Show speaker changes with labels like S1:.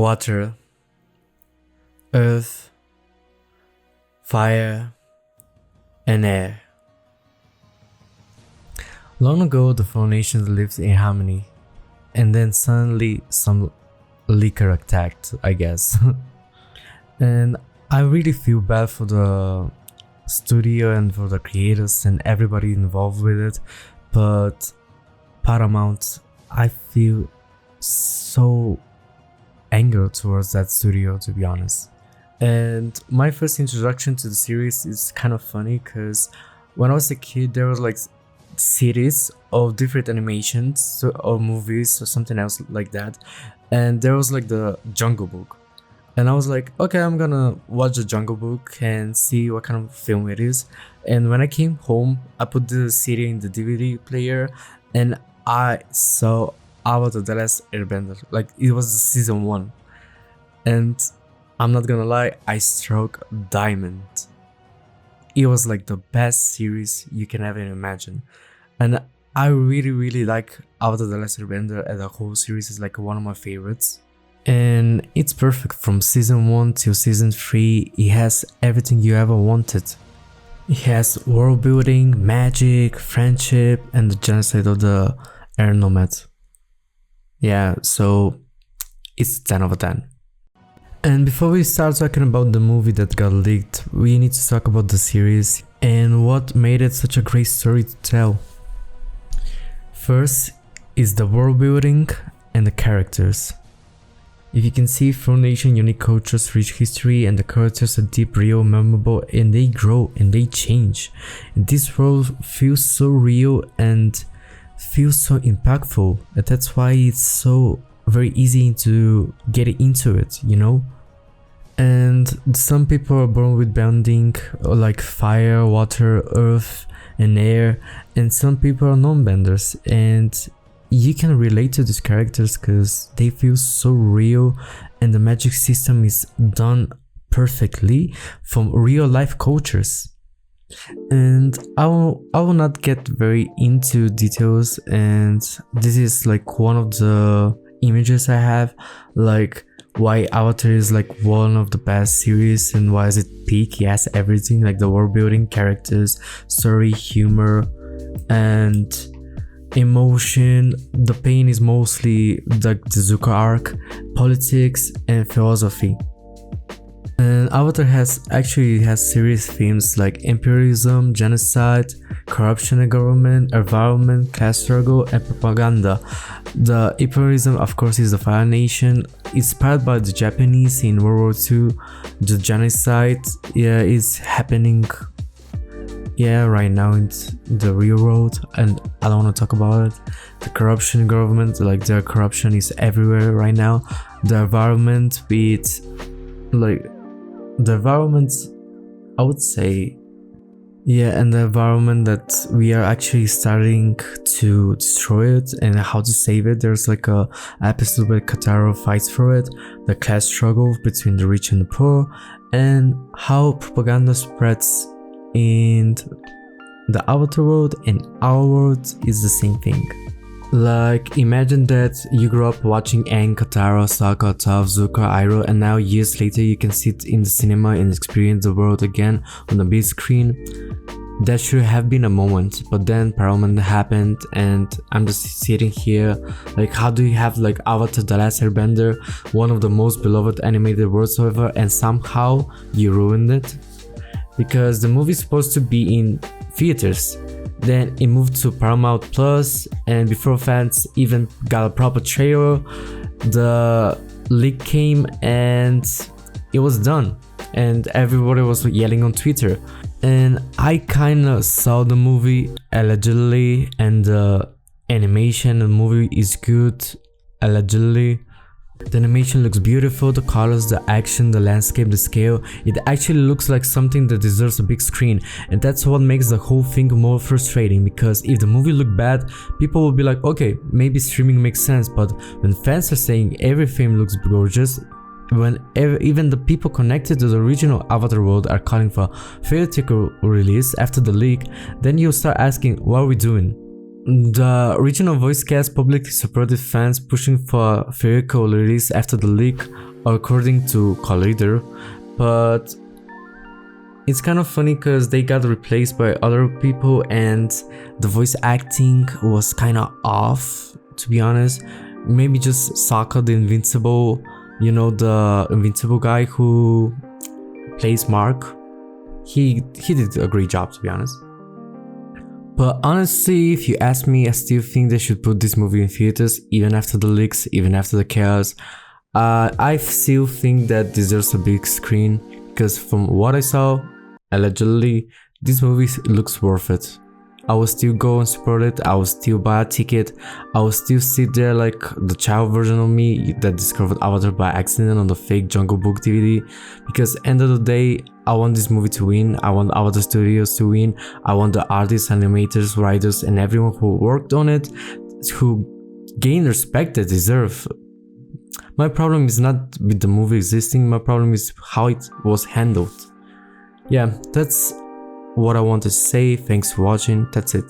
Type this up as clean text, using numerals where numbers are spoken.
S1: water, earth, fire, and air. Long ago, the four nations lived in harmony, and then suddenly some liquor attacked, I guess. And I really feel bad for the studio and for the creators and everybody involved with it, but Paramount, I feel so anger towards that studio, to be honest. And my first introduction to the series is kind of funny because when I was a kid, there was like series of different animations or movies or something else like that, and there was like the Jungle Book, and I was like, okay, I'm gonna watch the Jungle Book and see what kind of film it is. And when I came home, I put the CD in the DVD player and I saw Avatar: The Last Airbender. Like, it was the season 1, and I'm not gonna lie, I struck diamond. It was like the best series you can ever imagine, and I really like Avatar: The Last Airbender, and the whole series is like one of my favorites. And it's perfect from season 1 till season 3. It has everything you ever wanted. It has world building, magic, friendship, and the genocide of the air nomads. Yeah, so it's 10 over 10. And before we start talking about the movie that got leaked, we need to talk about the series and what made it such a great story to tell. First is the world building and the characters. If you can see, Four Nation unique cultures, rich history, and the characters are deep, real, memorable, and they grow and they change. And this world feels so real and feels so impactful, and that's why it's so very easy to get into it, you know? And some people are born with bending, like fire, water, earth, and air, and some people are non-benders, and you can relate to these characters because they feel so real, and the magic system is done perfectly from real life cultures. And I will not get very into details, and this is like one of the images I have, like why Avatar is like one of the best series and why is it peak. He has everything, like the world building, characters, story, humor, and emotion. The pain is mostly the Zuko arc, politics, and philosophy. And Avatar has serious themes like imperialism, genocide, corruption in government, environment, class struggle, and propaganda. The imperialism, of course, is the Fire Nation, inspired by the Japanese in World War II. The genocide, is happening, right now in the real world, and I don't want to talk about it. The corruption in government, like the corruption is everywhere right now. The environment, I would say, and the environment that we are actually starting to destroy it and how to save it. There's like a episode where Katara fights for it, the class struggle between the rich and the poor, and how propaganda spreads in the Avatar world, and our world is the same thing. Like, imagine that you grew up watching Aang, Katara, Sokka, Toph, Zuko, Iroh, and now years later you can sit in the cinema and experience the world again on the big screen. That should have been a moment, but then Paramount happened, and I'm just sitting here like, how do you have like Avatar: The Last Airbender, one of the most beloved animated worlds ever, and somehow you ruined it? Because the movie is supposed to be in theaters, then it moved to Paramount Plus, and before fans even got a proper trailer, the leak came and it was done, and everybody was yelling on Twitter. And I kinda saw the movie allegedly, and the animation in the movie is good, allegedly. The animation looks beautiful, the colors, the action, the landscape, the scale. It actually looks like something that deserves a big screen, and that's what makes the whole thing more frustrating, because if the movie looked bad, people will be like, okay, maybe streaming makes sense. But when fans are saying every frame looks gorgeous, when even the people connected to the original Avatar world are calling for theatrical release after the leak, then you'll start asking, what are we doing? The original voice cast publicly supported fans pushing for theatrical release after the leak according to Collider, but it's kind of funny because they got replaced by other people and the voice acting was kind of off, to be honest. Maybe just Sokka the Invincible, you know, the Invincible guy who plays Mark. He did a great job, to be honest. But honestly, if you ask me, I still think they should put this movie in theaters, even after the leaks, even after the chaos. I still think that deserves a big screen, because from what I saw, allegedly, this movie looks worth it. I will still go and support it, I will still buy a ticket, I will still sit there like the child version of me that discovered Avatar by accident on the fake Jungle Book DVD, because end of the day, I want this movie to win, I want Avatar Studios to win, I want the artists, animators, writers and everyone who worked on it to gain respect they deserve. My problem is not with the movie existing, my problem is how it was handled. Yeah, that's what I want to say. Thanks for watching. That's it.